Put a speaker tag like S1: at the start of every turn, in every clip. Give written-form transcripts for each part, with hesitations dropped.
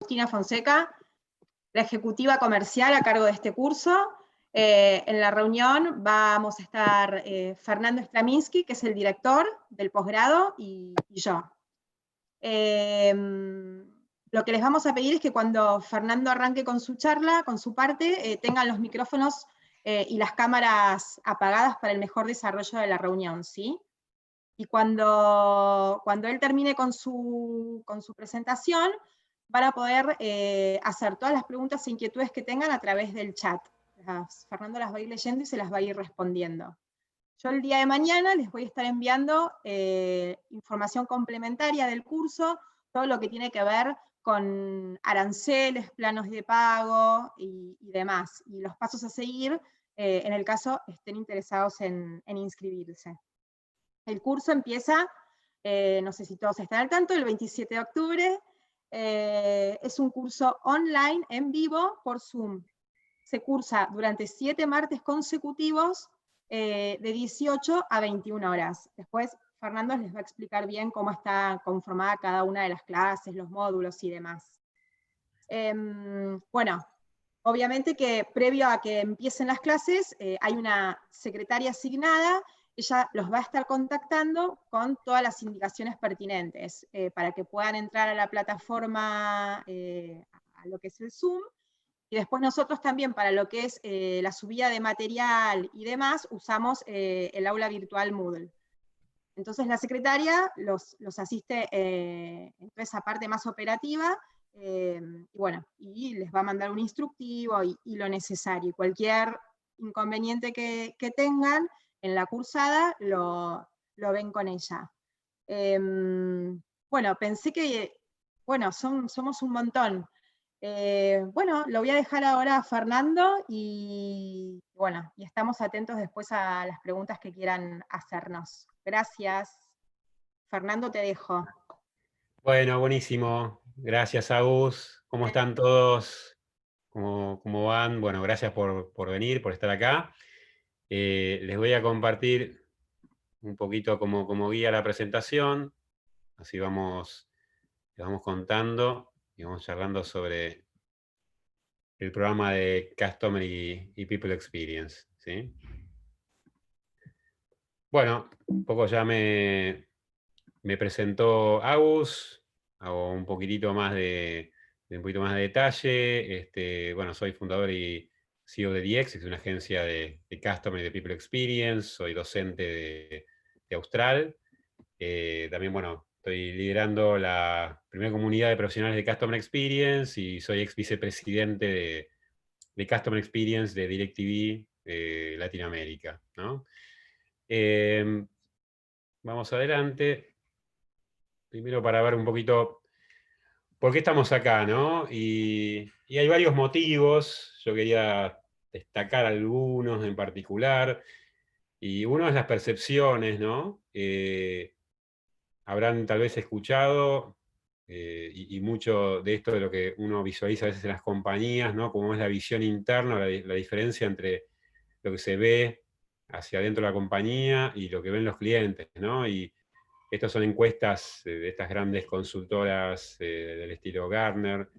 S1: Agustina Fonseca, la ejecutiva comercial a cargo de este curso. En la reunión vamos a estar Fernando Straminski, que es el director del posgrado, y yo. Lo que les vamos a pedir es que cuando Fernando arranque con su charla, con su parte, tengan los micrófonos y las cámaras apagadas para el mejor desarrollo de la reunión, ¿sí? Y cuando él termine con su presentación, van a poder hacer todas las preguntas e inquietudes que tengan a través del chat. Fernando las va a ir leyendo y se las va a ir respondiendo. Yo el día de mañana les voy a estar enviando información complementaria del curso, todo lo que tiene que ver con aranceles, planos de pago y demás, y los pasos a seguir en el caso estén interesados en inscribirse. El curso empieza, no sé si todos están al tanto, el 27 de octubre, es un curso online, en vivo, por Zoom. Se cursa durante 7 martes consecutivos, de 18 a 21 horas. Después Fernando les va a explicar bien cómo está conformada cada una de las clases, los módulos y demás. Bueno, obviamente que previo a que empiecen las clases, hay una secretaria asignada. Ella los va a estar contactando con todas las indicaciones pertinentes, para que puedan entrar a la plataforma, a lo que es el Zoom, y después nosotros también para lo que es la subida de material y demás, usamos el aula virtual Moodle. Entonces la secretaria los asiste en toda esa parte más operativa, y bueno, y les va a mandar un instructivo y lo necesario. Cualquier inconveniente que tengan en la cursada, lo ven con ella. Bueno, pensé que, bueno, somos un montón. Bueno, lo voy a dejar ahora a Fernando y bueno, y estamos atentos después a las preguntas que quieran hacernos. Gracias. Fernando, te dejo.
S2: Bueno, buenísimo. Gracias, Agus. ¿Cómo están todos? ¿Cómo van? Bueno, gracias por venir, por estar acá. Les voy a compartir un poquito como guía la presentación. Así les vamos contando y vamos charlando sobre el programa de Customer y People Experience, ¿sí? Bueno, un poco ya me presentó Agus, hago un poquitito más de un poquito más de detalle. Bueno, soy fundador y CEO de DX, que es una agencia de Customer y de People Experience, soy docente de Austral. También, bueno, estoy liderando la primera comunidad de profesionales de Customer Experience y soy ex vicepresidente de Customer Experience de DirecTV Latinoamérica, ¿no? Vamos adelante. Primero para ver un poquito por qué estamos acá, ¿no? Y hay varios motivos, yo quería destacar algunos en particular, y uno es las percepciones, ¿no? Habrán tal vez escuchado, y mucho de esto de lo que uno visualiza a veces en las compañías, ¿no? Como es la visión interna, la diferencia entre lo que se ve hacia adentro de la compañía y lo que ven los clientes, ¿no? Y estas son encuestas de estas grandes consultoras del estilo Gartner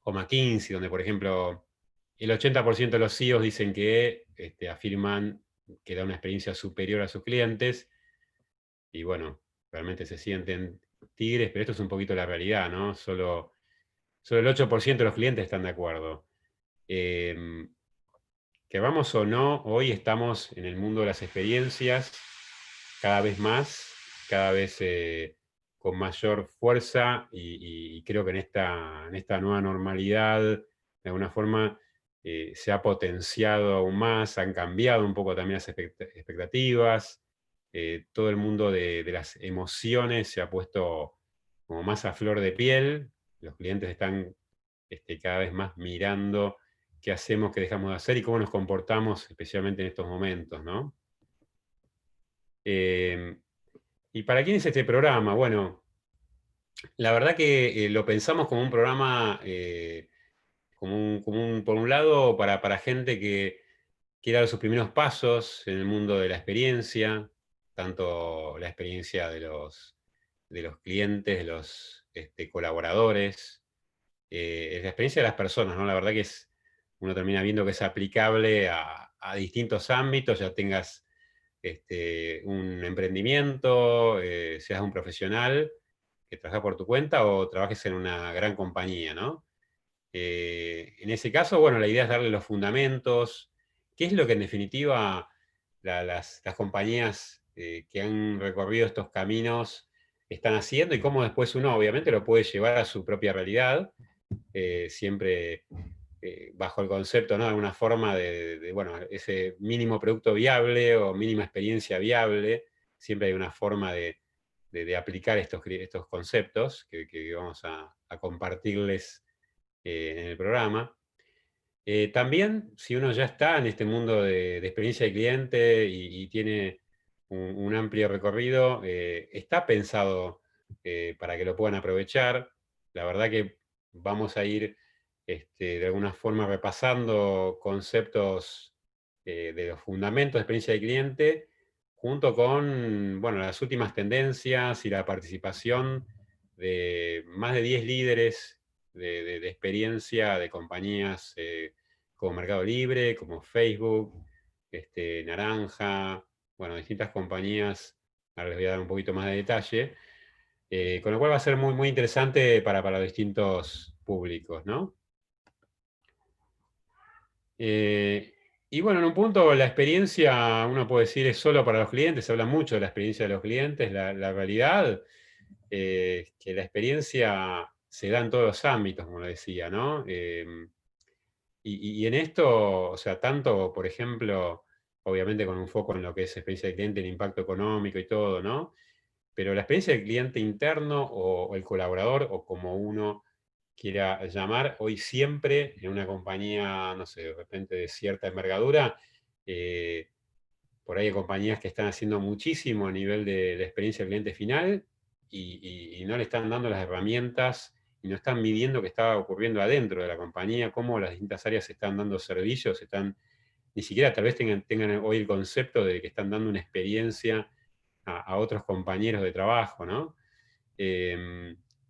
S2: o McKinsey, donde, por ejemplo, el 80% de los CEOs dicen que afirman que da una experiencia superior a sus clientes. Y bueno, realmente se sienten tigres, pero esto es un poquito la realidad, ¿no? Solo el 8% de los clientes están de acuerdo. Que vamos o no, hoy estamos en el mundo de las experiencias cada vez más, cada vez con mayor fuerza y creo que en esta nueva normalidad, de alguna forma, se ha potenciado aún más, han cambiado un poco también las expectativas, todo el mundo de las emociones se ha puesto como más a flor de piel, los clientes están cada vez más mirando qué hacemos, qué dejamos de hacer y cómo nos comportamos, especialmente en estos momentos, ¿no? ¿Y para quién es este programa? Bueno, la verdad que lo pensamos como un programa, por un lado, para gente que quiere dar sus primeros pasos en el mundo de la experiencia, tanto la experiencia de los clientes, de los colaboradores, es la experiencia de las personas, ¿no? La verdad que uno termina viendo que es aplicable a distintos ámbitos, ya tengas un emprendimiento, seas un profesional que trabaja por tu cuenta o trabajes en una gran compañía, ¿no? En ese caso, bueno, la idea es darle los fundamentos. ¿Qué es lo que en definitiva las compañías que han recorrido estos caminos están haciendo y cómo después uno obviamente lo puede llevar a su propia realidad, siempre bajo el concepto, ¿no? De alguna forma bueno, ese mínimo producto viable o mínima experiencia viable, siempre hay una forma de aplicar estos conceptos que vamos a compartirles en el programa. También, si uno ya está en este mundo de experiencia de cliente y tiene un amplio recorrido, está pensado para que lo puedan aprovechar. La verdad que vamos a ir de alguna forma repasando conceptos de los fundamentos de experiencia de cliente, junto con, bueno, las últimas tendencias y la participación de más de 10 líderes de experiencia de compañías como Mercado Libre, como Facebook, Naranja, bueno, distintas compañías. Ahora les voy a dar un poquito más de detalle. Con lo cual va a ser muy, muy interesante para los distintos públicos, ¿no? Y bueno, en un punto la experiencia, uno puede decir, es solo para los clientes, se habla mucho de la experiencia de los clientes, la realidad que la experiencia se da en todos los ámbitos, como lo decía, ¿no? Y en esto, o sea, tanto, por ejemplo, obviamente con un foco en lo que es experiencia del cliente, el impacto económico y todo, ¿no? Pero la experiencia del cliente interno o el colaborador, o como uno quiera llamar, hoy siempre en una compañía, no sé, de repente de cierta envergadura, eh, por ahí hay compañías que están haciendo muchísimo a nivel de experiencia del cliente final y no le están dando las herramientas y no están midiendo qué está ocurriendo adentro de la compañía, cómo las distintas áreas están dando servicios, ni siquiera tal vez tengan hoy el concepto de que están dando una experiencia a otros compañeros de trabajo, ¿no?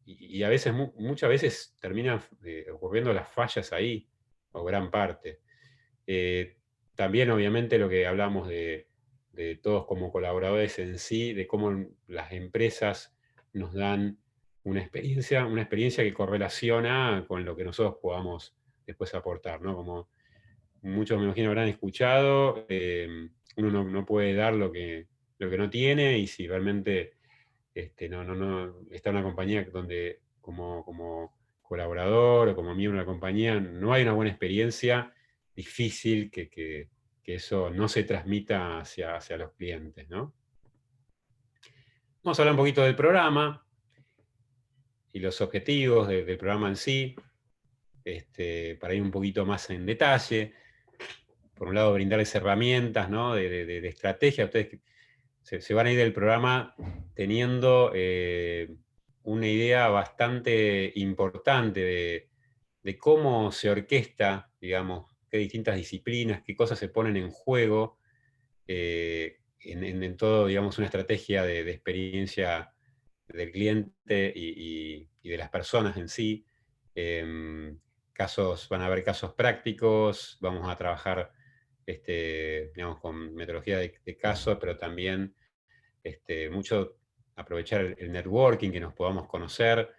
S2: Y a veces, muchas veces terminan ocurriendo las fallas ahí, o gran parte. Eh, También, obviamente, lo que hablamos de todos como colaboradores en sí, de cómo las empresas nos dan una experiencia que correlaciona con lo que nosotros podamos después aportar, ¿no? Como muchos me imagino habrán escuchado, uno no puede dar lo que no tiene, y si realmente no está en una compañía donde como colaborador o como miembro de la compañía no hay una buena experiencia, difícil que eso no se transmita hacia los clientes, ¿no? Vamos a hablar un poquito del programa y los objetivos del programa en sí, para ir un poquito más en detalle. Por un lado, brindarles herramientas, ¿no? de estrategia. Ustedes se van a ir del programa teniendo una idea bastante importante de cómo se orquesta, digamos, qué distintas disciplinas, qué cosas se ponen en juego en todo, digamos, una estrategia de experiencia del cliente y de las personas en sí. Em, Van a haber casos prácticos, vamos a trabajar digamos, con metodología de casos, pero también mucho aprovechar el networking, que nos podamos conocer,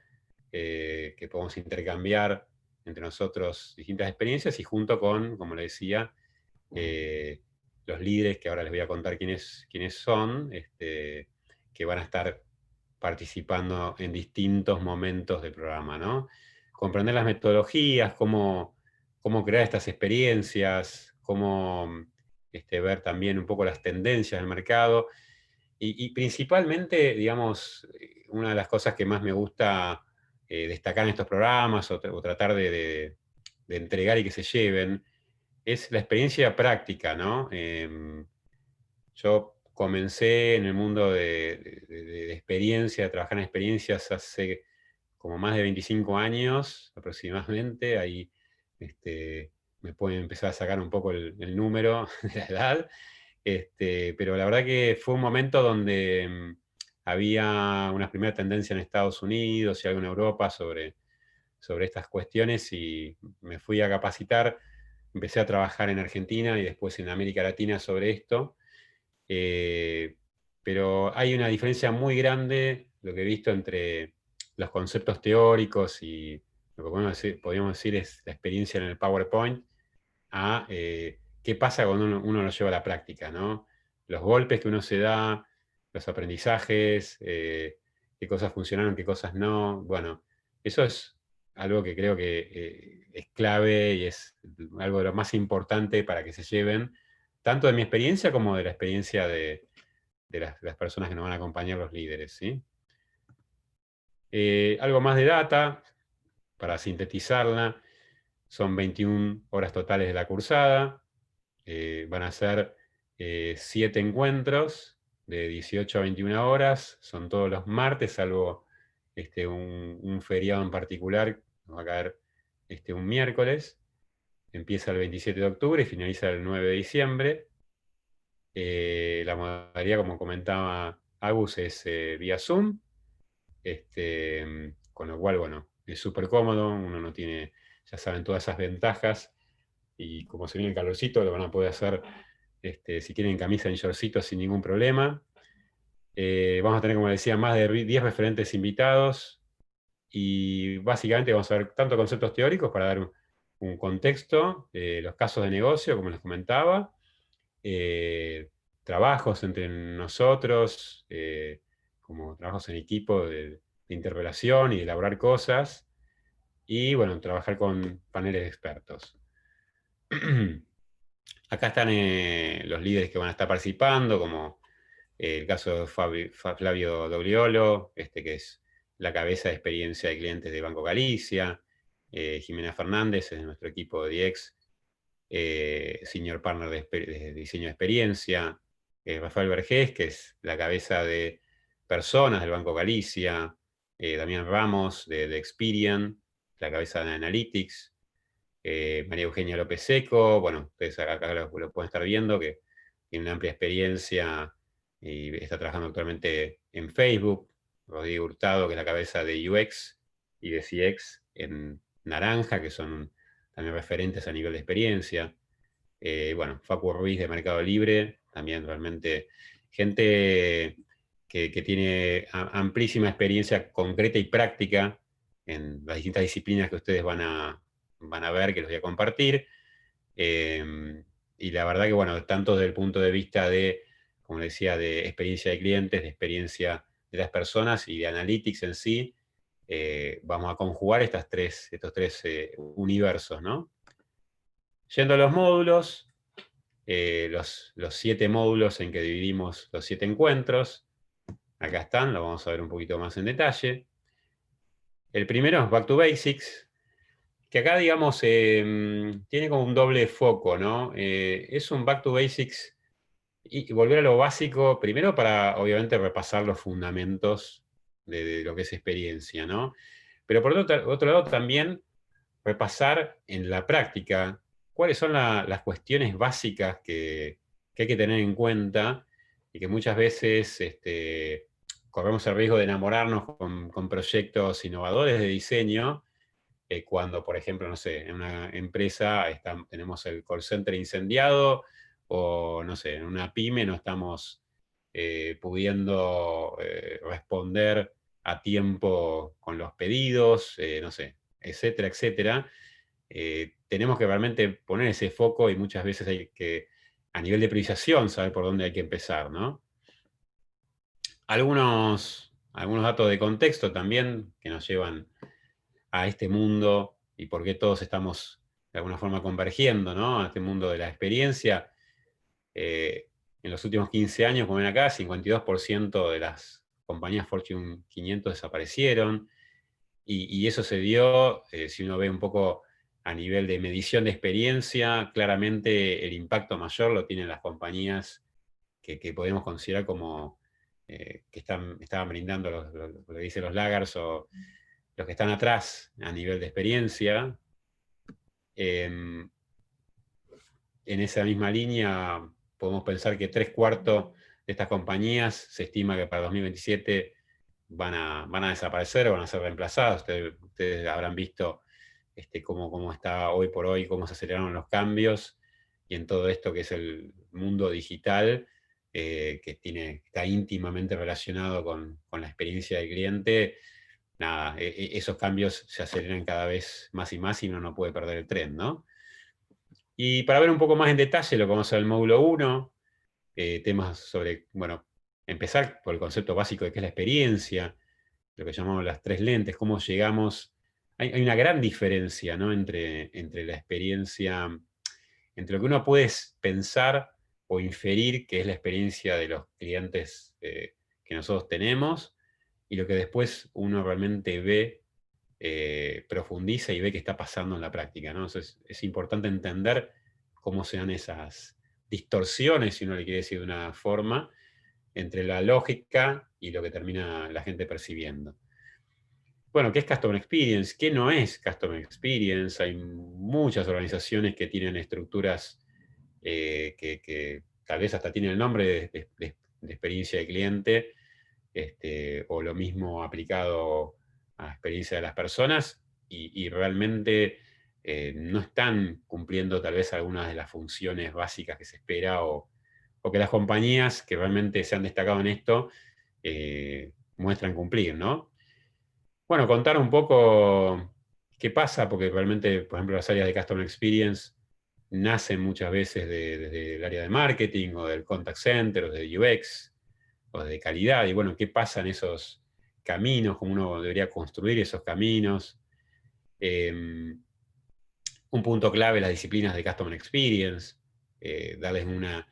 S2: que podamos intercambiar entre nosotros distintas experiencias y junto con, como le decía, los líderes, que ahora les voy a contar quiénes son, que van a estar participando en distintos momentos del programa, ¿no? Comprender las metodologías, cómo crear estas experiencias, cómo ver también un poco las tendencias del mercado y principalmente, digamos, una de las cosas que más me gusta destacar en estos programas o tratar de entregar y que se lleven es la experiencia práctica, ¿no? Yo comencé en el mundo de experiencia, de trabajar en experiencias hace como más de 25 años aproximadamente. Ahí me pueden empezar a sacar un poco el número de la edad. Pero la verdad que fue un momento donde había una primera tendencia en Estados Unidos y algo en Europa sobre sobre estas cuestiones y me fui a capacitar, empecé a trabajar en Argentina y después en América Latina sobre esto. Pero hay una diferencia muy grande, lo que he visto, entre los conceptos teóricos y lo que podríamos decir es la experiencia en el PowerPoint, a qué pasa cuando uno lo lleva a la práctica, ¿no? Los golpes que uno se da, los aprendizajes, qué cosas funcionaron, qué cosas no. Bueno, eso es algo que creo que es clave y es algo de lo más importante para que se lleven, tanto de mi experiencia como de la experiencia de las personas que nos van a acompañar, los líderes, ¿sí? Algo más de data, para sintetizarla, son 21 horas totales de la cursada, van a ser 7 encuentros de 18 a 21 horas, son todos los martes, salvo un feriado en particular, nos va a caer un miércoles, empieza el 27 de octubre y finaliza el 9 de diciembre. La modalidad, como comentaba Agus, es vía Zoom, con lo cual, bueno, es súper cómodo, uno no tiene, ya saben, todas esas ventajas, y como se viene el calorcito, lo van a poder hacer, si quieren, en camisa, en shortcito, sin ningún problema. Vamos a tener, como decía, más de 10 referentes invitados, y básicamente vamos a ver tanto conceptos teóricos para dar un contexto, los casos de negocio, como les comentaba, trabajos entre nosotros, como trabajos en equipo de interrelación y de elaborar cosas, y bueno, trabajar con paneles de expertos. Acá están los líderes que van a estar participando, como el caso de Flavio Dogliolo, que es la cabeza de experiencia de clientes de Banco Galicia, Jimena Fernández es de nuestro equipo de DX, Senior Partner de Diseño de Experiencia, Rafael Vergés, que es la cabeza de personas del Banco Galicia, Damián Ramos de Experian, la cabeza de Analytics, María Eugenia López Seco, bueno, ustedes acá lo pueden estar viendo, que tiene una amplia experiencia y está trabajando actualmente en Facebook. Rodrigo Hurtado, que es la cabeza de UX y de CX en Naranja, que son también referentes a nivel de experiencia. Bueno, Facu Ruiz de Mercado Libre, también realmente gente que tiene amplísima experiencia concreta y práctica en las distintas disciplinas que ustedes van a ver, que los voy a compartir. Y la verdad que, bueno, tanto desde el punto de vista de, como decía, de experiencia de clientes, de experiencia de las personas y de analytics en sí, vamos a conjugar estos tres universos, ¿no? Yendo a los módulos, los 7 módulos en que dividimos los 7 encuentros, acá están, lo vamos a ver un poquito más en detalle. El primero es Back to Basics, que acá, digamos, tiene como un doble foco, ¿no? Es un Back to Basics y volver a lo básico, primero para, obviamente, repasar los fundamentos de lo que es experiencia, ¿no? Pero por otro lado también repasar en la práctica cuáles son las cuestiones básicas que hay que tener en cuenta y que muchas veces corremos el riesgo de enamorarnos con proyectos innovadores de diseño, cuando, por ejemplo, no sé, en una empresa tenemos el call center incendiado, o no sé, en una pyme no estamos pudiendo responder a tiempo con los pedidos, no sé, etcétera, etcétera. Tenemos que realmente poner ese foco, y muchas veces hay que, a nivel de priorización, saber por dónde hay que empezar, ¿no? Algunos datos de contexto también que nos llevan a este mundo y por qué todos estamos de alguna forma convergiendo, ¿no? A este mundo de la experiencia. En los últimos 15 años, como ven acá, 52% de las compañías Fortune 500 desaparecieron, y eso se dio, si uno ve un poco a nivel de medición de experiencia, claramente el impacto mayor lo tienen las compañías que podemos considerar como que estaban brindando lo que dicen los laggards, o los que están atrás a nivel de experiencia. En esa misma línea, podemos pensar que 3/4 de estas compañías se estima que para 2027 van a desaparecer o van a ser reemplazadas. Ustedes habrán visto cómo está hoy por hoy, cómo se aceleraron los cambios, y en todo esto que es el mundo digital, que está íntimamente relacionado con la experiencia del cliente. Nada, esos cambios se aceleran cada vez más y más y uno no puede perder el tren, ¿no? Y para ver un poco más en detalle lo que vamos a ver en el módulo 1, temas sobre, bueno, empezar por el concepto básico de qué es la experiencia, lo que llamamos las 3 lentes, cómo llegamos. Hay una gran diferencia, ¿no? entre la experiencia, entre lo que uno puede pensar o inferir que es la experiencia de los clientes que nosotros tenemos, y lo que después uno realmente ve, profundiza y ve que está pasando en la práctica, ¿no? Entonces es importante entender cómo se dan esas distorsiones, si uno le quiere decir de una forma, entre la lógica y lo que termina la gente percibiendo. Bueno, ¿qué es Customer Experience? ¿Qué no es Customer Experience? Hay muchas organizaciones que tienen estructuras que tal vez hasta tienen el nombre de experiencia de cliente, o lo mismo aplicado a experiencia de las personas, y realmente no están cumpliendo tal vez algunas de las funciones básicas que se espera, o que las compañías que realmente se han destacado en esto muestran cumplir, ¿no? Bueno, contar un poco qué pasa, porque realmente, por ejemplo, las áreas de Customer Experience nacen muchas veces desde el área de marketing, o del contact center, o de UX, o de calidad, y bueno, qué pasa en esos caminos, cómo uno debería construir esos caminos. Un punto clave, las disciplinas de Customer Experience, darles una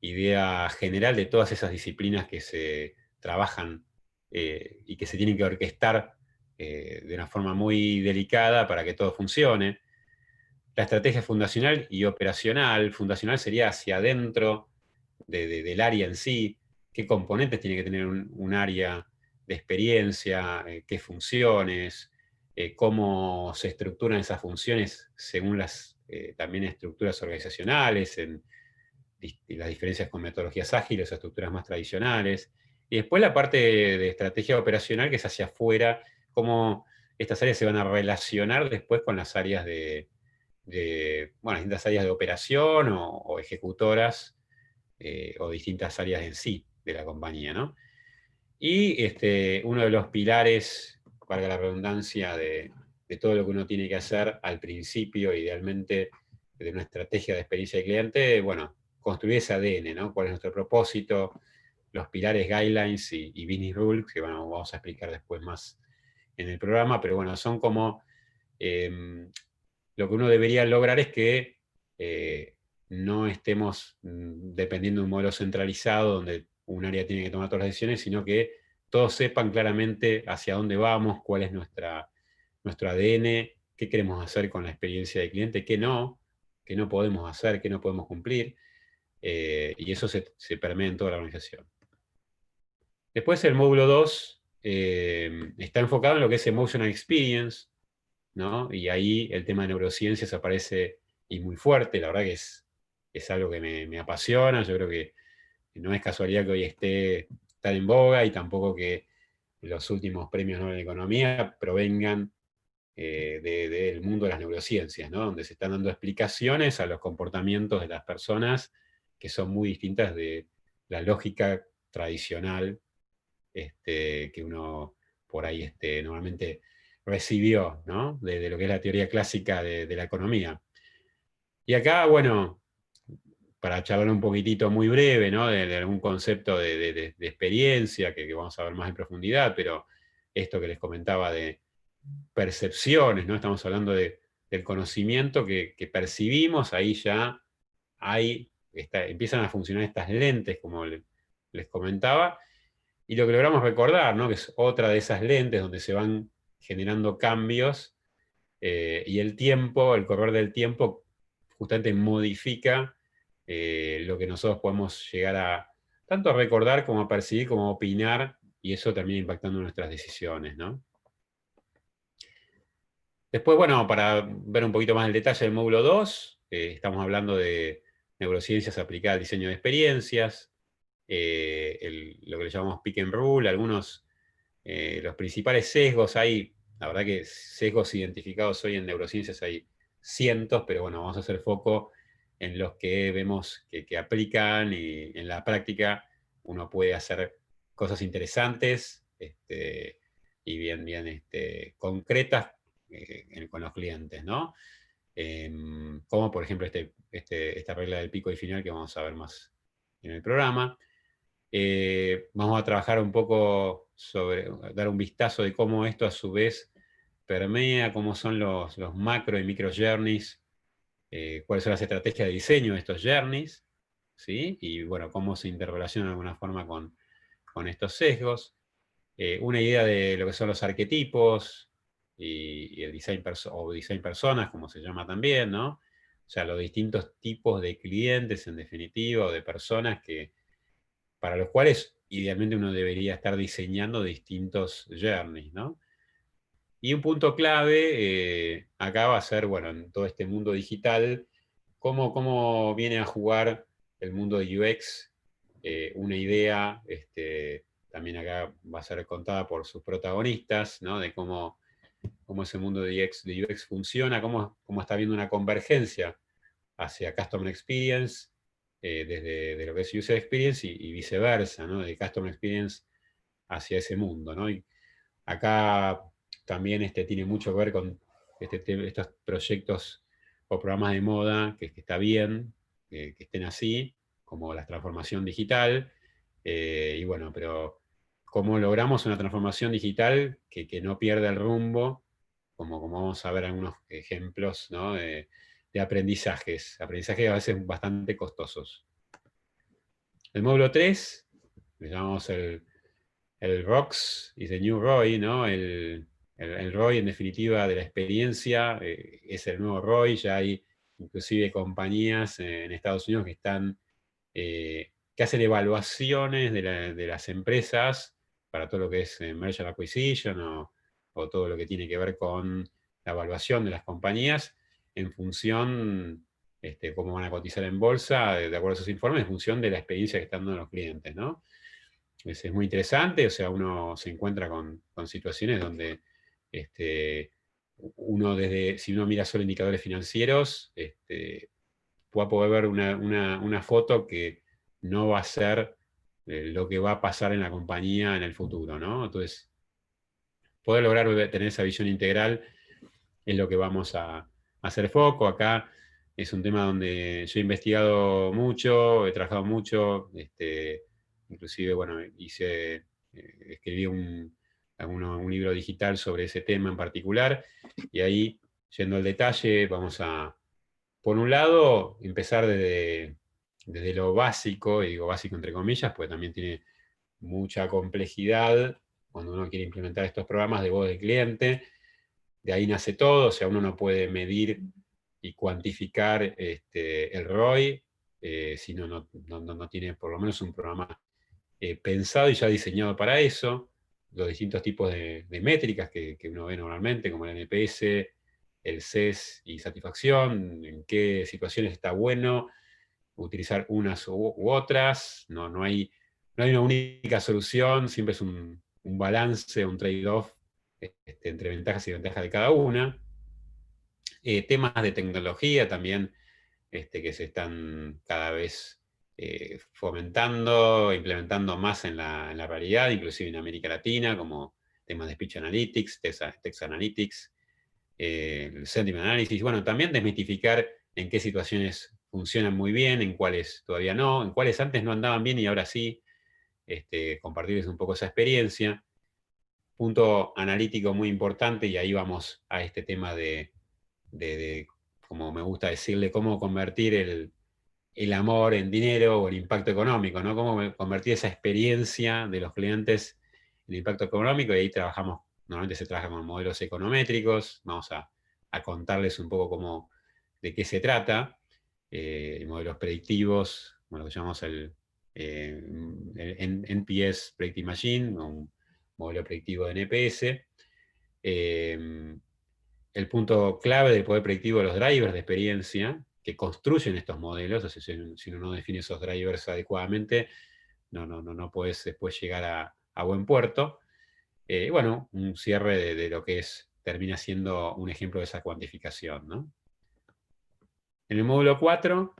S2: idea general de todas esas disciplinas que se trabajan y que se tienen que orquestar de una forma muy delicada para que todo funcione. La estrategia fundacional y operacional. Fundacional sería hacia adentro del área en sí, qué componentes tiene que tener un área de experiencia, qué funciones, cómo se estructuran esas funciones según las también estructuras organizacionales, en las diferencias con metodologías ágiles o estructuras más tradicionales. Y después la parte de estrategia operacional, que es hacia afuera, cómo estas áreas se van a relacionar después con las áreas bueno, distintas áreas de operación o ejecutoras, o distintas áreas en sí de la compañía, ¿no? Y uno de los pilares, valga la redundancia, de todo lo que uno tiene que hacer al principio, idealmente, de una estrategia de experiencia de cliente, bueno, construir ese ADN, ¿no? ¿Cuál es nuestro propósito? Los pilares, guidelines y business rules, que bueno, vamos a explicar después más en el programa, pero bueno, son como lo que uno debería lograr es que no estemos dependiendo de un modelo centralizado donde un área tiene que tomar todas las decisiones, sino que todos sepan claramente hacia dónde vamos, cuál es nuestro ADN, qué queremos hacer con la experiencia del cliente, qué no podemos hacer, qué no podemos cumplir, y eso se permea en toda la organización. Después el módulo 2 está enfocado en lo que es Emotional Experience, ¿no? Y ahí el tema de neurociencias aparece, y muy fuerte. La verdad que es algo que me apasiona. Yo creo que no es casualidad que hoy esté tan en boga, y tampoco que los últimos premios Nobel de Economía provengan del mundo de las neurociencias, ¿no? Donde se están dando explicaciones a los comportamientos de las personas que son muy distintas de la lógica tradicional que uno por ahí normalmente recibió, ¿no? De lo que es la teoría clásica de la economía. Y acá, bueno, para charlar un poquitito muy breve, ¿no? De algún concepto de experiencia que vamos a ver más en profundidad, pero esto que les comentaba de percepciones, ¿no? Estamos hablando del conocimiento que percibimos. Ahí ya empiezan a funcionar estas lentes, como les comentaba, y lo que logramos recordar, ¿no? Que es otra de esas lentes donde se van generando cambios, y el tiempo, el correr del tiempo, justamente modifica lo que nosotros podemos llegar a tanto a recordar como a percibir, como a opinar, y eso termina impactando nuestras decisiones, ¿no? Después, bueno, para ver un poquito más el detalle del módulo 2, estamos hablando de neurociencias aplicadas al diseño de experiencias, lo que le llamamos pick and rule. Algunos los principales sesgos hay, la verdad que sesgos identificados hoy en neurociencias hay cientos, pero bueno, vamos a hacer foco en los que vemos que aplican y en la práctica uno puede hacer cosas interesantes y bien concretas con los clientes, ¿no? Como por ejemplo esta regla del pico y final que vamos a ver más en el programa. Vamos a trabajar un poco sobre, dar un vistazo de cómo esto a su vez permea, cómo son los macro y micro journeys, cuáles son las estrategias de diseño de estos journeys, ¿sí? Y bueno, cómo se interrelacionan de alguna forma con estos sesgos. Una idea de lo que son los arquetipos y el design o design personas, como se llama también, ¿no? O sea, los distintos tipos de clientes, en definitiva, o de personas para los cuales idealmente uno debería estar diseñando distintos journeys, ¿no? Y un punto clave acá va a ser, bueno, en todo este mundo digital, cómo viene a jugar el mundo de UX, una idea, también acá va a ser contada por sus protagonistas, ¿no? De cómo ese mundo de UX funciona, cómo está habiendo una convergencia hacia Customer Experience, desde de lo que es User Experience y viceversa, ¿no? De Customer Experience hacia ese mundo, ¿no? Y acá también tiene mucho que ver con estos proyectos o programas de moda, que está bien, que estén así, como la transformación digital, y bueno, pero cómo logramos una transformación digital que no pierda el rumbo, como vamos a ver algunos ejemplos, ¿no? De aprendizajes a veces bastante costosos. El módulo 3, le llamamos el ROX y the New ROI, ¿no? El ROI, en definitiva, de la experiencia, es el nuevo ROI. Ya hay inclusive compañías en Estados Unidos que hacen evaluaciones de las empresas para todo lo que es Merger Acquisition o todo lo que tiene que ver con la evaluación de las compañías en función, cómo van a cotizar en bolsa, de acuerdo a esos informes, en función de la experiencia que están dando los clientes, ¿no? Es muy interesante, o sea, uno se encuentra con situaciones donde si uno mira solo indicadores financieros, va a poder ver una foto que no va a ser lo que va a pasar en la compañía en el futuro, ¿no? Entonces, poder lograr tener esa visión integral es lo que vamos a hacer foco. Acá es un tema donde yo he investigado mucho, he trabajado mucho, inclusive, bueno, escribí un libro digital sobre ese tema en particular, y ahí, yendo al detalle, vamos a, por un lado, empezar desde lo básico, y digo básico entre comillas, porque también tiene mucha complejidad cuando uno quiere implementar estos programas de voz del cliente. De ahí nace todo, o sea, uno no puede medir y cuantificar el ROI si no tiene por lo menos un programa pensado y ya diseñado para eso. Los distintos tipos de métricas que uno ve normalmente, como el NPS, el CES y satisfacción, en qué situaciones está bueno utilizar unas u otras. No hay una única solución, siempre es un balance, un trade-off entre ventajas y desventajas de cada una. Temas de tecnología también que se están cada vez fomentando, implementando más en la realidad, inclusive en América Latina, como temas de Speech Analytics, Text Analytics, el Sentiment Analysis. Bueno, también desmitificar en qué situaciones funcionan muy bien, en cuáles todavía no, en cuáles antes no andaban bien y ahora sí, compartirles un poco esa experiencia. Punto analítico muy importante, y ahí vamos a este tema de como me gusta decirle, cómo convertir el amor en dinero o el impacto económico, ¿no? Cómo convertir esa experiencia de los clientes en impacto económico, y ahí normalmente se trabaja con modelos econométricos. Vamos a contarles un poco de qué se trata, modelos predictivos, bueno, lo que llamamos el NPS Predictive Machine, o un modelo predictivo de NPS. El punto clave del poder predictivo de los drivers de experiencia que construyen estos modelos. O sea, si uno no define esos drivers adecuadamente, no puedes después llegar a buen puerto. bueno, un cierre de lo que termina siendo un ejemplo de esa cuantificación, ¿no? En el módulo 4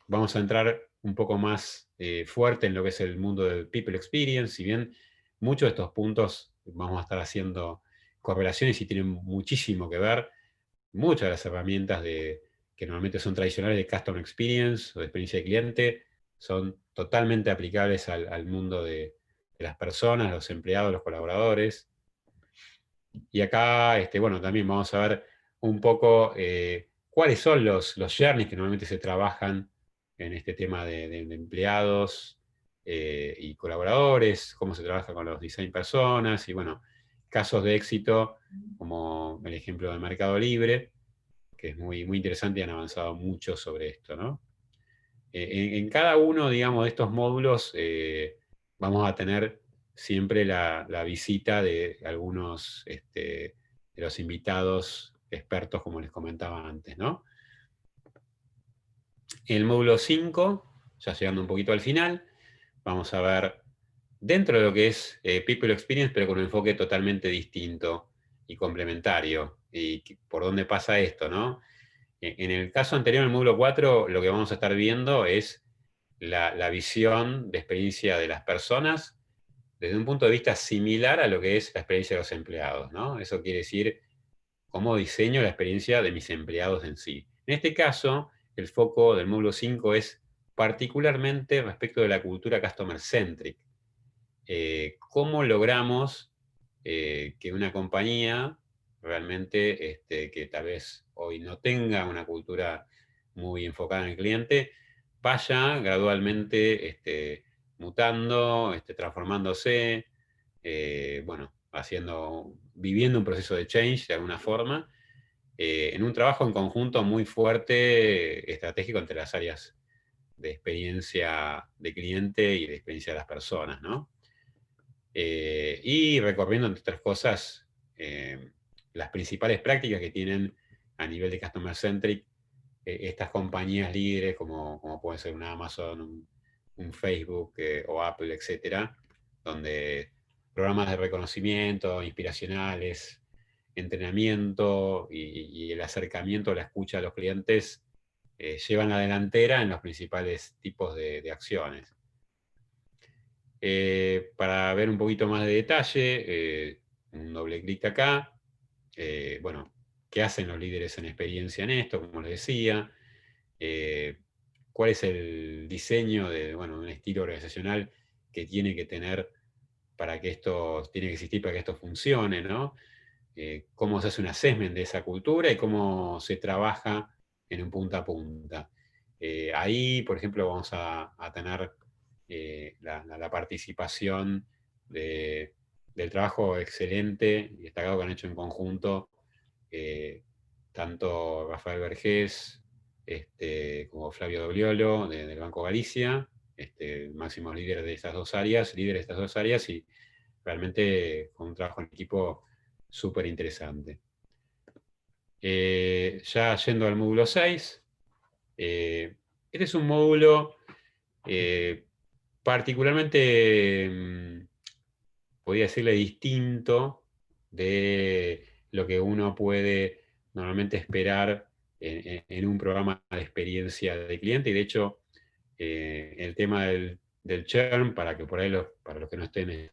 S2: vamos a entrar un poco más fuerte en lo que es el mundo del People Experience, si bien muchos de estos puntos vamos a estar haciendo correlaciones y tienen muchísimo que ver, muchas de las herramientas que normalmente son tradicionales de Customer Experience o de experiencia de cliente son totalmente aplicables al mundo de las personas, los empleados, los colaboradores. Y acá, bueno, también vamos a ver un poco cuáles son los journeys que normalmente se trabajan en este tema de empleados y colaboradores, cómo se trabaja con los design personas, y bueno, casos de éxito, como el ejemplo de Mercado Libre, que es muy, muy interesante y han avanzado mucho sobre esto, ¿no? En cada uno, digamos, de estos módulos vamos a tener siempre la visita de algunos de los invitados expertos, como les comentaba antes, ¿no? En el módulo 5, ya llegando un poquito al final, vamos a ver dentro de lo que es People Experience, pero con un enfoque totalmente distinto y complementario. Y por dónde pasa esto, ¿no? En el caso anterior, en el módulo 4, lo que vamos a estar viendo es la visión de experiencia de las personas desde un punto de vista similar a lo que es la experiencia de los empleados, ¿no? Eso quiere decir cómo diseño la experiencia de mis empleados en sí. En este caso, el foco del módulo 5 es particularmente respecto de la cultura customer centric. ¿Cómo logramos que una compañía realmente, que tal vez hoy no tenga una cultura muy enfocada en el cliente, vaya gradualmente mutando, transformándose, bueno, viviendo un proceso de change de alguna forma, en un trabajo en conjunto muy fuerte, estratégico entre las áreas de experiencia de cliente y de experiencia de las personas, ¿no? Y recorriendo, entre otras cosas, las principales prácticas que tienen a nivel de Customer Centric estas compañías líderes como puede ser una Amazon, un Facebook o Apple, etcétera, donde programas de reconocimiento, inspiracionales, entrenamiento y el acercamiento a la escucha a los clientes llevan la delantera en los principales tipos de acciones. Para ver un poquito más de detalle, un doble clic acá. Bueno, ¿qué hacen los líderes en experiencia en esto? Como les decía, cuál es el diseño de un estilo organizacional que tiene que tener para que tiene que existir para que esto funcione, ¿no? Cómo se hace un assessment de esa cultura y cómo se trabaja en un punta a punta. Ahí, por ejemplo, vamos a tener la participación del trabajo excelente y destacado que han hecho en conjunto tanto Rafael Vergés como Flavio Dogliolo del Banco Galicia, máximos líderes de estas dos áreas, y realmente con un trabajo en equipo súper interesante. Ya yendo al módulo 6, este es un módulo particularmente, podría decirle, distinto de lo que uno puede normalmente esperar en un programa de experiencia de cliente. Y de hecho, el tema del churn, para los que no estén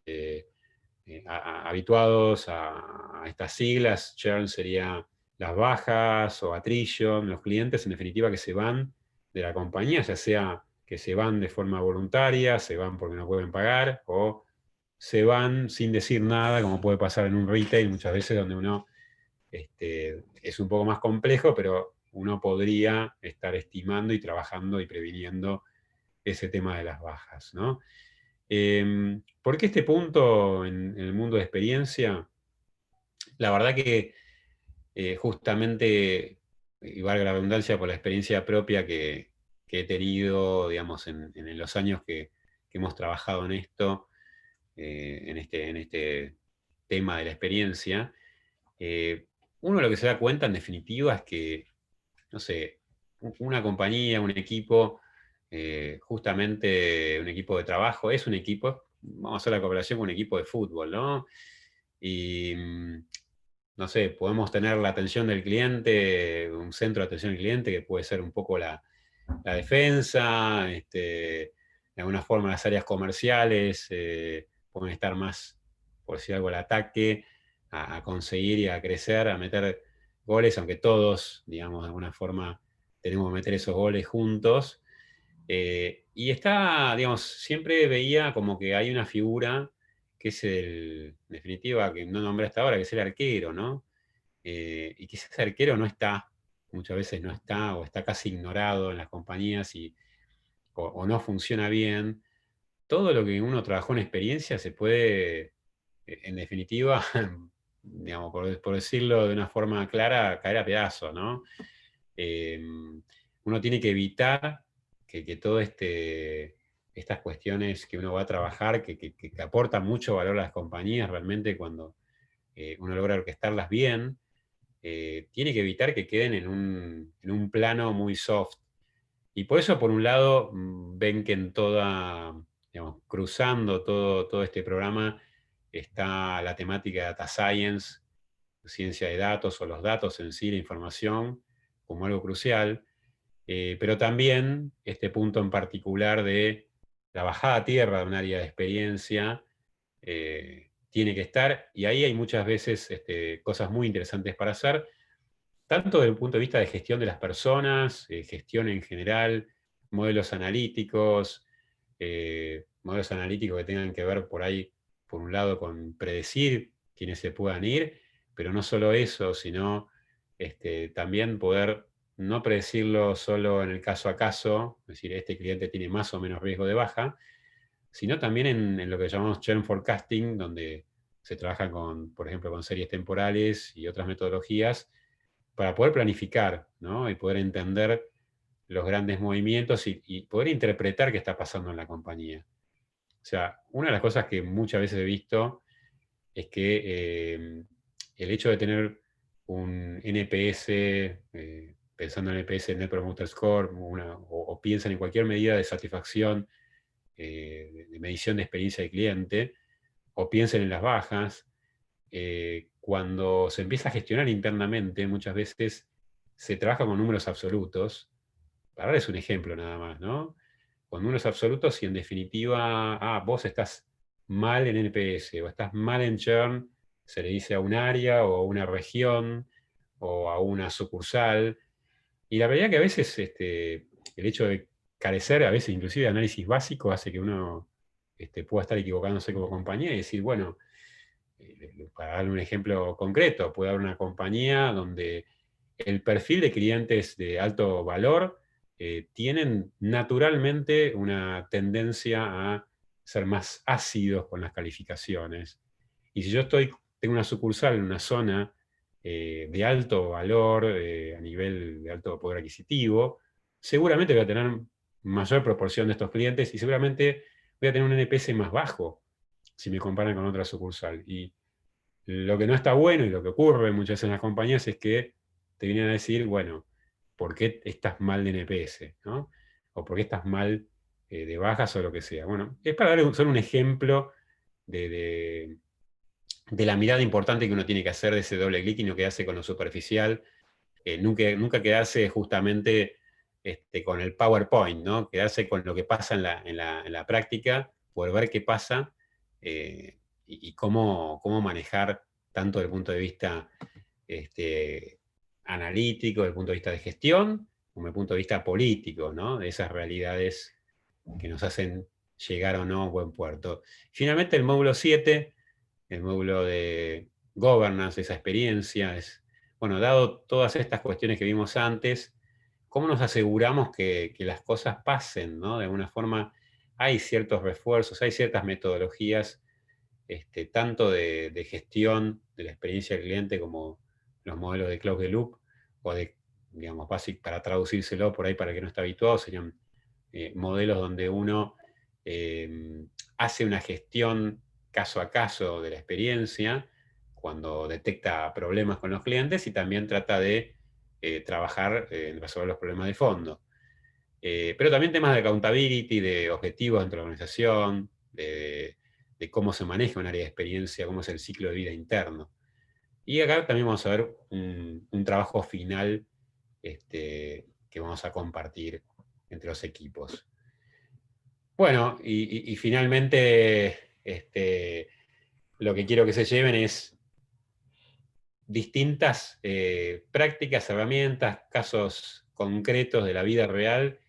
S2: habituados a estas siglas, churn sería las bajas o attrition, los clientes en definitiva que se van de la compañía, ya sea que se van de forma voluntaria, se van porque no pueden pagar, o se van sin decir nada, como puede pasar en un retail muchas veces, donde uno es un poco más complejo, pero uno podría estar estimando y trabajando y previniendo ese tema de las bajas, ¿no? ¿Por qué este punto en el mundo de experiencia? La verdad que justamente, y valga la redundancia, por la experiencia propia que he tenido, digamos, en los años que hemos trabajado en esto, en este tema de la experiencia, uno lo que se da cuenta en definitiva es que, no sé, una compañía, un equipo, justamente un equipo de trabajo, es un equipo, vamos a hacer la cooperación con un equipo de fútbol, ¿no? Y, no sé, podemos tener la atención del cliente, un centro de atención al cliente que puede ser un poco la defensa, de alguna forma las áreas comerciales pueden estar más, por decir algo, al ataque, a conseguir y a crecer, a meter goles, aunque todos, digamos, de alguna forma tenemos que meter esos goles juntos. Y está, digamos, siempre veía como que hay una figura que es en definitiva, que no nombré hasta ahora, que es el arquero, ¿no? Y quizás ese arquero no está, muchas veces no está, o está casi ignorado en las compañías o no funciona bien. Todo lo que uno trabajó en experiencia se puede, en definitiva, digamos, por decirlo de una forma clara, caer a pedazos, ¿no? Eh, Uno tiene que evitar que todo estas cuestiones que uno va a trabajar, que aportan mucho valor a las compañías realmente cuando uno logra orquestarlas bien, tiene que evitar que queden en un plano muy soft. Y por eso, por un lado, ven que en toda, digamos, cruzando todo este programa está la temática de data science, ciencia de datos o los datos en sí, la información, como algo crucial, pero también este punto en particular de la bajada a tierra de un área de experiencia tiene que estar, y ahí hay muchas veces cosas muy interesantes para hacer, tanto desde el punto de vista de gestión de las personas, gestión en general, modelos modelos analíticos que tengan que ver por ahí, por un lado, con predecir quiénes se puedan ir, pero no solo eso, sino también poder no predecirlo solo en el caso a caso, es decir, este cliente tiene más o menos riesgo de baja, sino también en lo que llamamos churn forecasting, donde se trabaja con, por ejemplo, con series temporales y otras metodologías para poder planificar, ¿no? Y poder entender los grandes movimientos y poder interpretar qué está pasando en la compañía. O sea, una de las cosas que muchas veces he visto es que el hecho de tener un NPS, pensando en NPS, Net Promoter Score, o piensan en cualquier medida de satisfacción, de medición de experiencia de cliente, o piensen en las bajas, cuando se empieza a gestionar internamente, muchas veces se trabaja con números absolutos. Para darles un ejemplo nada más, ¿no? Con números absolutos y en definitiva, vos estás mal en NPS o estás mal en churn, se le dice a un área o a una región o a una sucursal. Y la realidad que a veces el hecho de carecer, a veces inclusive de análisis básico, hace que uno pueda estar equivocándose como compañía y decir, bueno, para darle un ejemplo concreto, puede haber una compañía donde el perfil de clientes de alto valor tienen naturalmente una tendencia a ser más ácidos con las calificaciones. Y si yo tengo una sucursal en una zona de alto valor, a nivel de alto poder adquisitivo, seguramente voy a tener mayor proporción de estos clientes y seguramente voy a tener un NPS más bajo si me comparan con otra sucursal. Y lo que no está bueno y lo que ocurre muchas veces en las compañías es que te vienen a decir, bueno, ¿por qué estás mal de NPS? ¿No? O ¿por qué estás mal de bajas o lo que sea? Bueno, es para dar solo un ejemplo de, de- de la mirada importante que uno tiene que hacer de ese doble clic y no quedarse con lo superficial, nunca quedarse justamente con el PowerPoint, ¿no? Quedarse con lo que pasa en la práctica, poder ver qué pasa y cómo manejar tanto desde el punto de vista este, analítico, desde el punto de vista de gestión, como desde el punto de vista político, ¿no? De esas realidades que nos hacen llegar o no a un buen puerto. Finalmente, el módulo 7, el módulo de governance, esa experiencia, bueno, dado todas estas cuestiones que vimos antes, ¿cómo nos aseguramos que las cosas pasen, ¿no? De alguna forma, hay ciertos refuerzos, hay ciertas metodologías, tanto de gestión de la experiencia del cliente como los modelos de closed loop, o de, digamos, para traducírselo por ahí para el que no está habituado, serían modelos donde uno hace una gestión caso a caso de la experiencia, cuando detecta problemas con los clientes y también trata de trabajar en resolver los problemas de fondo. Pero también temas de accountability, de objetivos dentro de la organización, de cómo se maneja un área de experiencia, cómo es el ciclo de vida interno. Y acá también vamos a ver un trabajo final que vamos a compartir entre los equipos. Bueno, y finalmente lo que quiero que se lleven es distintas prácticas, herramientas, casos concretos de la vida real,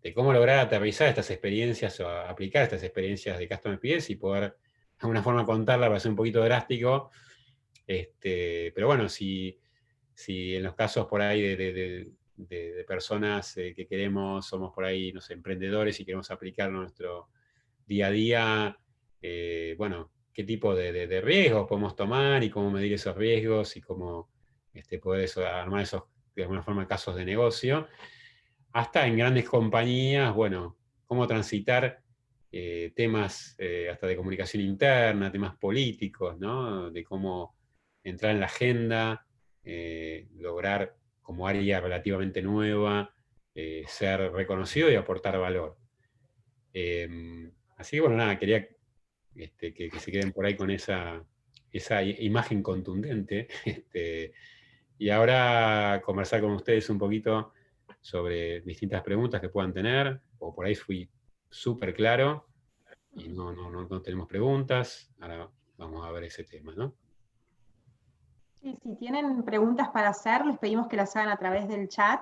S2: de cómo lograr aterrizar estas experiencias o aplicar estas experiencias de Customer Experience y poder de alguna forma contarla para ser un poquito drástico. Pero bueno, si en los casos por ahí de personas que somos por ahí, no sé, emprendedores y queremos aplicarlo a nuestro día a día, bueno, qué tipo de riesgos podemos tomar y cómo medir esos riesgos y cómo poder armar esos, de alguna forma, casos de negocio, hasta en grandes compañías, bueno, cómo transitar temas hasta de comunicación interna, temas políticos, ¿no? De cómo entrar en la agenda, lograr como área relativamente nueva, ser reconocido y aportar valor. Así que bueno, nada, quería que se queden por ahí con esa imagen contundente. Y ahora conversar con ustedes un poquito sobre distintas preguntas que puedan tener, o por ahí fui súper claro y no tenemos preguntas. Ahora vamos a ver ese tema, ¿no?
S1: Sí, si tienen preguntas para hacer, les pedimos que las hagan a través del chat.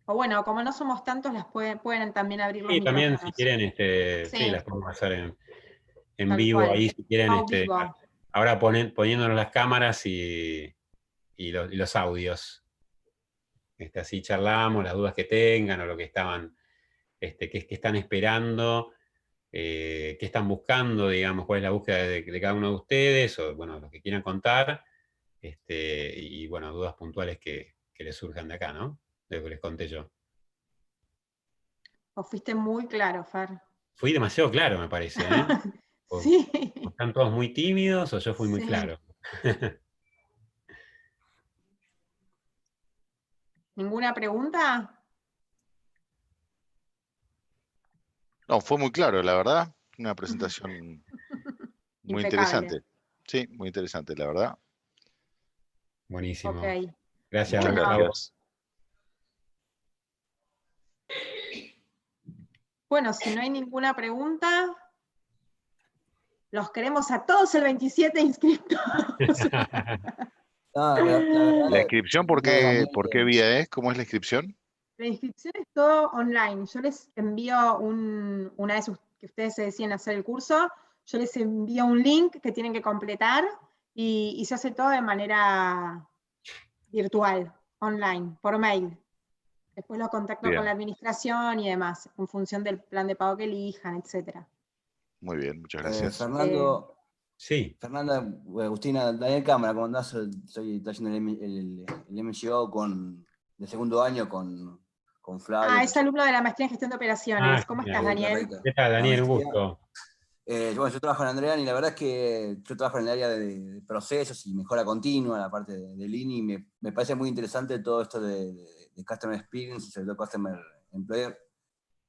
S1: O bueno, como no somos tantos, las pueden también abrir los
S2: Y también si
S1: micrófonos.
S2: quieren, sí,
S1: Sí,
S2: las podemos hacer en
S1: tal
S2: vivo
S1: cual.
S2: ahí, si quieren,
S1: A vivo.
S2: ahora poniéndonos las cámaras y los audios. Así charlamos, las dudas que tengan o lo que estaban, que están esperando, qué están buscando, digamos, cuál es la búsqueda de cada uno de ustedes, o bueno, lo que quieran contar, y bueno, dudas puntuales que les surjan de acá, ¿no? De lo que les conté yo.
S1: O fuiste muy claro, Fer.
S2: Fui demasiado claro, me parece, ¿eh?
S1: Sí,
S2: O están todos muy tímidos o yo fui muy
S1: sí.
S2: claro.
S1: ¿Ninguna pregunta?
S3: No, fue muy claro, la verdad. Una presentación muy
S1: Impecable.
S3: interesante. Sí, muy interesante, la verdad.
S2: Buenísimo.
S1: Ok.
S2: Gracias,
S3: Muchas
S1: Bueno.
S2: Gustavo.
S3: gracias.
S1: Bueno, si no hay ninguna pregunta, los queremos a todos el 27 inscriptos.
S4: No, la verdad,
S3: ¿La inscripción por
S4: Daniel,
S3: qué vía es? ¿Cómo es la inscripción?
S1: La inscripción es todo online. Yo les envío una vez que ustedes se deciden hacer el curso, yo les envío un link que tienen que completar y se hace todo de manera virtual, online, por mail. Después lo contacto con
S3: Bien,
S1: la administración y demás, en función del plan de pago que elijan, etc.
S3: muy bien, muchas gracias.
S4: Fernando,
S2: Sí.
S4: Fernanda, Agustina, Daniel Cámara, ¿cómo andás? Estoy haciendo el MGO de segundo año con Flavio.
S1: Es alumno de la maestría en gestión de operaciones. ¿Cómo estás,
S2: Genial.
S1: Daniel?
S2: ¿Qué tal,
S4: La
S2: Daniel? Un
S4: maestría.
S2: gusto.
S4: Bueno, yo trabajo en Andrean y la verdad es que yo trabajo en el área de procesos y mejora continua, la parte de Lean, y me parece muy interesante todo esto de Customer Experience y sobre todo Customer Employer,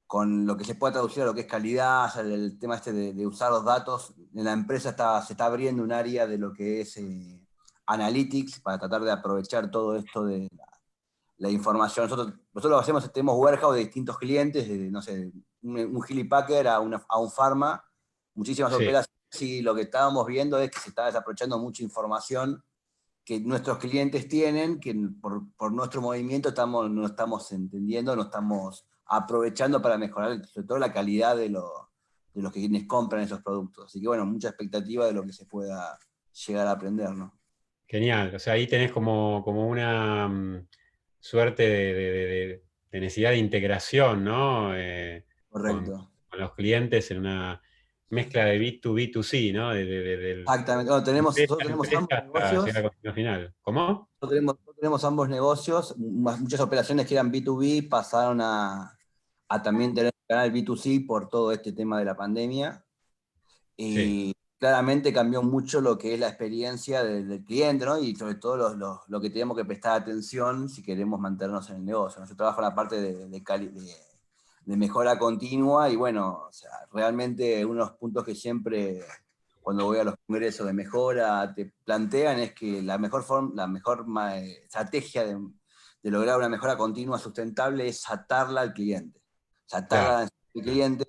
S4: con lo que se puede traducir a lo que es calidad, el tema de usar los datos. En la empresa se está abriendo un área de lo que es Analytics para tratar de aprovechar todo esto de la información. Nosotros lo hacemos, tenemos warehouse de distintos clientes, no sé, un Hewlett Packard a un pharma, muchísimas
S2: Sí.
S4: operaciones, y lo que estábamos viendo es que se está desaprovechando mucha información que nuestros clientes tienen, que por nuestro movimiento no estamos entendiendo, no estamos aprovechando para mejorar sobre todo la calidad de los que quienes compran esos productos. Así que bueno, mucha expectativa de lo que se pueda llegar a aprender, ¿no?
S2: Genial. O sea, ahí tenés como una suerte de necesidad de integración, ¿no?
S4: Correcto.
S2: Con los clientes en una mezcla de B2B2C, ¿no?
S4: Exactamente. Bueno, nosotros tenemos
S2: empresa
S4: ambos
S2: hasta llegar
S4: negocios.
S2: al consumidor final. ¿Cómo?
S4: Nosotros tenemos ambos negocios. Muchas operaciones que eran B2B pasaron a también tener un canal B2C por todo este tema de la pandemia.
S2: Sí.
S4: Y claramente cambió mucho lo que es la experiencia del cliente, ¿no? Y sobre todo lo que tenemos que prestar atención si queremos mantenernos en el negocio, ¿no? Yo trabajo en la parte mejora continua, y bueno, o sea, realmente uno de los puntos que siempre, cuando voy a los congresos de mejora, te plantean es que la mejor estrategia de lograr una mejora continua sustentable es atarla al cliente. O sea, atarla al cliente,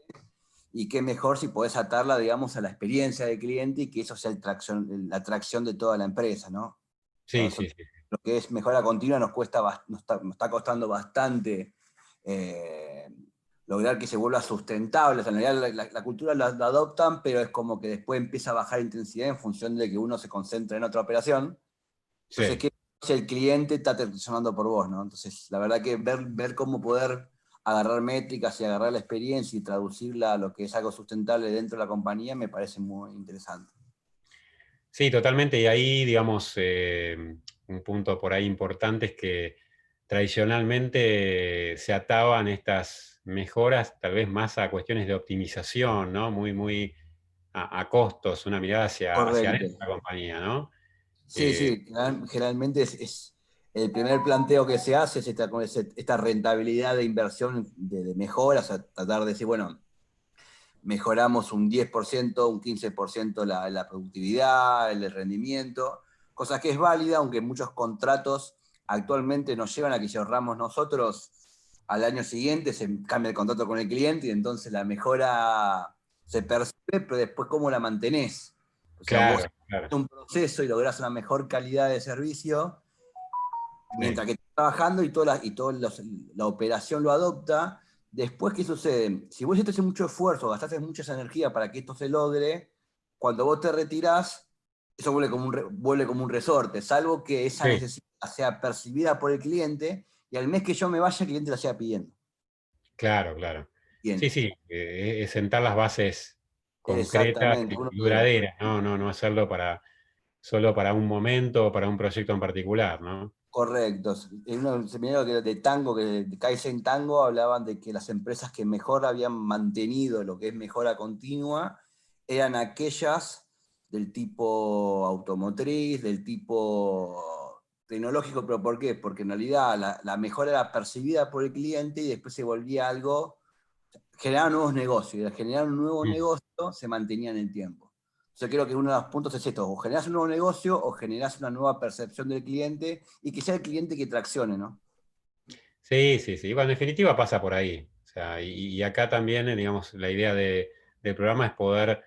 S4: y qué mejor si podés atarla, digamos, a la experiencia del cliente, y que eso sea la atracción de toda la empresa, ¿no?
S2: Sí, sí, sí.
S4: Lo que es mejora continua nos está costando bastante lograr que se vuelva sustentable. O sea, en realidad la cultura la adoptan, pero es como que después empieza a bajar intensidad en función de que uno se concentra en otra operación. Entonces,
S2: Sí.
S4: ¿qué si el cliente está traccionando por vos, ¿no? Entonces, la verdad que ver cómo poder agarrar métricas y agarrar la experiencia y traducirla a lo que es algo sustentable dentro de la compañía me parece muy interesante.
S2: Sí, totalmente. Y ahí, digamos, un punto por ahí importante es que tradicionalmente se ataban estas mejoras tal vez más a cuestiones de optimización, ¿no? Muy a costos, una mirada hacia
S4: Correcto.
S2: adentro de la compañía, ¿no?
S4: Sí, sí, generalmente es el primer planteo que se hace es esta rentabilidad de inversión de mejoras, a tratar de decir, bueno, mejoramos un 10%, un 15% la productividad, el rendimiento, cosa que es válida, aunque muchos contratos actualmente nos llevan a que si ahorramos nosotros, al año siguiente se cambia el contrato con el cliente y entonces la mejora se percibe, pero después cómo la mantenés. O sea, vos
S2: claro, claro.
S4: un proceso y lográs una mejor calidad de servicio,
S2: Sí,
S4: mientras que estás trabajando y toda la operación lo adopta. Después, ¿qué sucede? Si vos haces mucho esfuerzo, gastaste mucha energía para que esto se logre, cuando vos te retirás, eso vuelve como un resorte, salvo que esa
S2: sí,
S4: necesidad sea percibida por el cliente y al mes que yo me vaya, el cliente la siga pidiendo.
S2: claro, claro. Sí,
S4: Bien,
S2: sí, es sentar las bases concretas
S4: exactamente.
S2: y duraderas, ¿no? No hacerlo solo para un momento o para un proyecto en particular, ¿no?
S4: Correcto. En un seminario de tango, de Kaizen Tango, hablaban de que las empresas que mejor habían mantenido lo que es mejora continua eran aquellas del tipo automotriz, del tipo tecnológico, pero ¿por qué? Porque en realidad la mejora era percibida por el cliente y después se volvía algo, generaba nuevos negocios, y al generar un nuevo
S2: Mm.
S4: negocio se mantenía en el tiempo. Yo creo que uno de los puntos es esto: o generás un nuevo negocio o generás una nueva percepción del cliente y que sea el cliente que traccione, ¿no?
S2: Sí, sí, sí. Bueno, en definitiva pasa por ahí. O sea, y acá también, digamos, la idea del programa es poder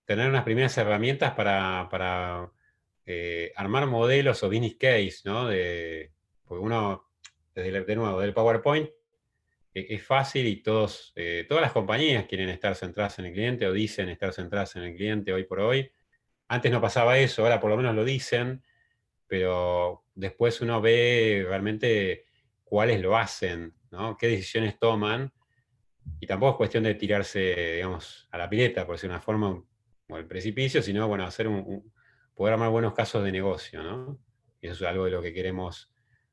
S2: tener unas primeras herramientas para armar modelos o business case, ¿no? Porque uno, de nuevo, del PowerPoint, es fácil y todas las compañías quieren estar centradas en el cliente o dicen estar centradas en el cliente hoy por hoy. Antes no pasaba eso, ahora por lo menos lo dicen, pero después uno ve realmente cuáles lo hacen, ¿no? Qué decisiones toman, y tampoco es cuestión de tirarse, digamos, a la pileta, por decir una forma, o el precipicio, sino, bueno, poder armar buenos casos de negocio, ¿no? Y eso es algo de lo que queremos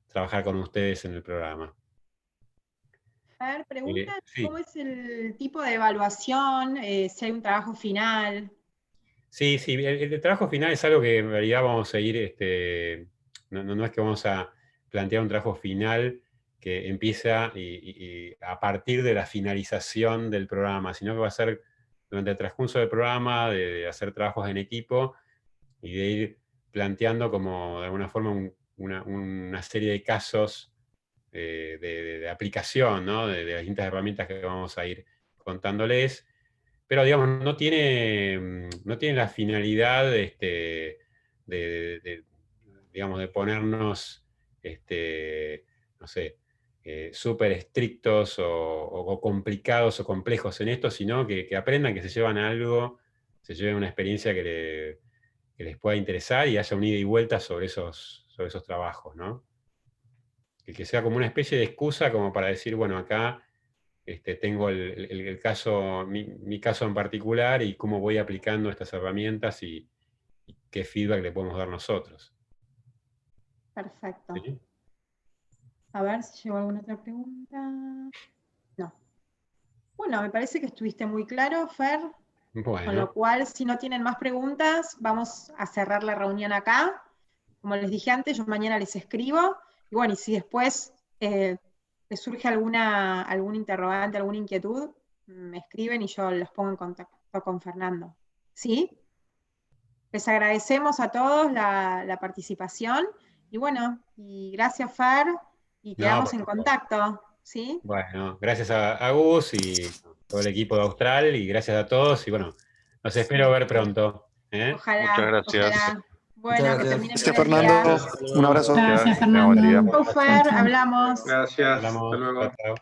S2: trabajar con ustedes en el programa.
S1: A ver, preguntan
S2: Sí,
S1: cómo es el tipo de evaluación, si hay un trabajo final.
S2: sí, sí, el trabajo final es algo que en realidad vamos a ir, no es que vamos a plantear un trabajo final que empieza y a partir de la finalización del programa, sino que va a ser durante el transcurso del programa, de hacer trabajos en equipo y de ir planteando como de alguna forma una serie de casos de aplicación, ¿no? De las distintas herramientas que vamos a ir contándoles, pero digamos, no tiene la finalidad digamos, de ponernos, no sé, súper estrictos o complicados o complejos en esto, sino que aprendan, que se llevan algo, se lleven una experiencia que les pueda interesar y haya un ida y vuelta sobre esos trabajos, ¿no? Que sea como una especie de excusa como para decir, bueno, acá tengo el caso, mi caso en particular y cómo voy aplicando estas herramientas y qué feedback le podemos dar nosotros.
S1: Perfecto.
S2: ¿Sí?
S1: A ver si llegó alguna otra pregunta. No. Bueno, me parece que estuviste muy claro, Fer, con lo
S2: Bueno,
S1: cual, si no tienen más preguntas, vamos a cerrar la reunión acá. Como les dije antes, yo mañana les escribo. Y bueno, y si después les surge algún interrogante, alguna inquietud, me escriben y yo los pongo en contacto con Fernando. ¿Sí? Les agradecemos a todos la participación, y bueno, y gracias Fer, y quedamos en contacto, ¿sí?
S2: Bueno, gracias a Gus y todo el equipo de Austral, y gracias a todos, y bueno, los espero ver pronto.
S1: Ojalá.
S3: Muchas gracias.
S1: Ojalá. Bueno,
S4: Muchas
S1: que
S4: gracias.
S1: termine
S5: Gracias,
S1: bien el día.
S5: Fernando. Un abrazo.
S6: Gracias,
S3: Tenga buen día.
S6: Fernando.
S1: Chau, Fer, hablamos.
S7: Gracias.
S2: Hablamos.
S7: Hasta luego.
S2: Chao, chao.